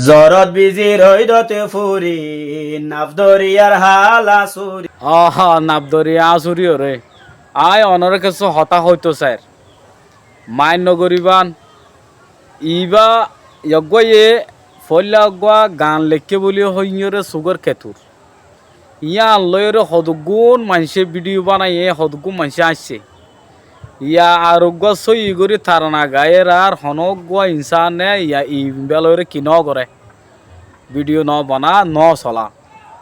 জরত বিজির হইদতে ফুরি নাফদরিয়ার হালা সুরি। আহা নাবদরিয়া আসুরিও রে আয় অনরে কিছু হতা হইতো স্যার মাইন নগরিবান ইবা ইয়ে ফল্লা গান লেখকে বলি হইরে সুগর খেতুর ইয়া আল্লয়ের হদগুণ মানুষে ভিডিও বানাইয়ে হদগুণ মানুষে আসছে ইয়া আরোগ্য সই করি থারনা গায়ের আর হনগ্য ইনসানে ইয়া ই বেলরে কি ন করে ভিডিও ন বানা ন চলা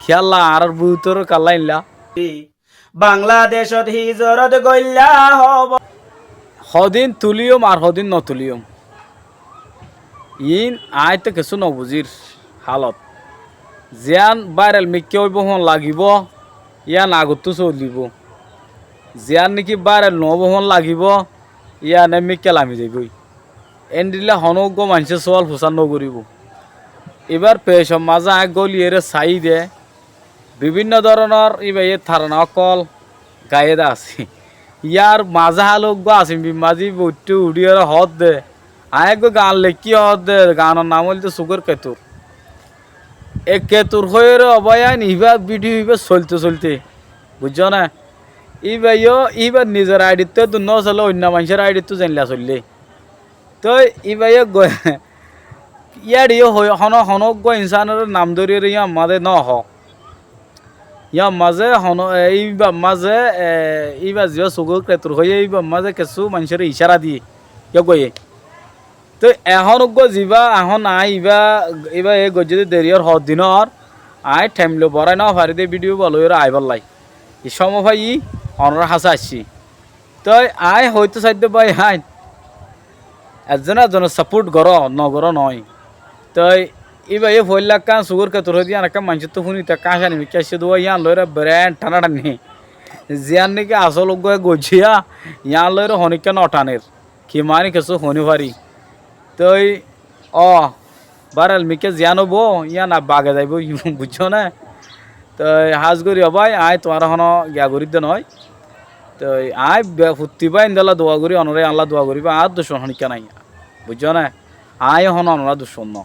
খেয়াল্লা আর বুতর কাল্লাইলা বাংলাদেশত হিজরত গল্লা হব সদিন তুলিয়ম আর সদিন নতুলিয়ম ইন আইতে কিছু নবুজির হালত জিয়ান ভাইরাল মিক্কে হইব হন লাগিব ইয়ান আগতো চলিব জিয়ান নাকি ভাইরাল নহব লাগিব ইয়ানে মিক্কে লামি যাবই এন দিলে হনগ্য মানুষে চোয়াল ফুচান নকরিব এবার পেশম মাজা আগ গলিয়ে চাই দে বিভিন্ন ধরনের ইবা এ ধারণা অকল গায়েদা আছে ইয়ার মাজা হালোক আছে মাঝি বইটু উড়িয়ে হদ দে আয় গান লেখি হদ দে গানের নাম হইতে সুগর কেতুর এ কেতুর হয়ে অবয়ান ইবা ভিডিও ইবা চলতে চলতে বুঝছো না ইবার নিজের আইডিতে তো ন চলে অন্য মানুষের আইডিতে জানলা চললে তো ইবাই ইয়ার হনগ্য ইনসানের নাম ধরিয়ে ইয়া মাঝে ন হ ইয়া মাঝে এইবার মাঝে এইবার যে চকুর কেতুর হয়ে এইবার মাঝে কিছু মানুষের ইশারা দিয়ে ইয়া গয়ে তো এখন যা এখন আই এবার এই যদি দেরিয়র হদ দিনর আই ঠেমলো বড়াই না ফারি দিয়ে ভিডিও বলো এরা আইবার লাই এই সময় ভাই অনরা হাসা আসছি তো আই হয়তো সাইড ভাই হাই একজনের সাপোর্ট করো নগর নয় তো এবার এই ফল লাগ কান সুগর কে তোর দিয়ে একটা মানুষের তো শুনি তা কাঁসা নিবি কেসে দেবো ইয়ান লয়রা ব্র্যান্ড টানা টানি জিয়ান নাকি আসল গজিয়া ইয়ান লয়রা হনিকা নটানের কি মানে কিছু হনি পারি তো বারাল মিকে জিয়ান হবো ইয়ান বাগে যাইব বুঝছো না তো হাজ করি হবাই আয় তোমার হন গিয়া করি দে নয় তো আয় ফুর্তি পাই ইন্দালা দোয়া করি অনরে আল্লাহ দোয়া করিবা আর দূষণ হনিকা নাই বুঝছো না আয় হন অনরা দূষণ ন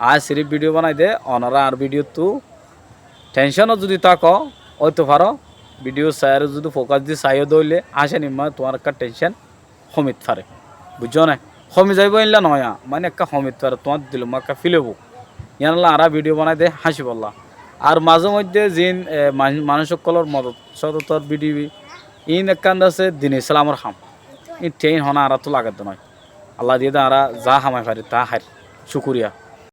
আজ সিরিপ ভিডিও বানাই দে অনারা আর ভিডিও তো টেনশনও যদি তাক হয়তো পারো ভিডিও সাইর যদি ফোকাস দিয়ে চাইও দৌড়লে আসে নিমা তোমার একটা টেনশন সমিত পারে বুঝছো না সমি যাইব ইনলা নয় মানে একটা সমিত পারে তোমার দিল মা একটা ফিল হবো ইয়ানলা আরা ভিডিও বানাই দে হাসি বললা আর মাঝে মধ্যে যিন মানুষ সকলের মদত সততার ভিডিও ইন একান আছে দিন ইসলামর হাম ই ট্রেন হনা আরা তো লাগাতে নয় আল্লাহ দিয়ে আরা যা হামাই পারি তা হার শুকুরিয়া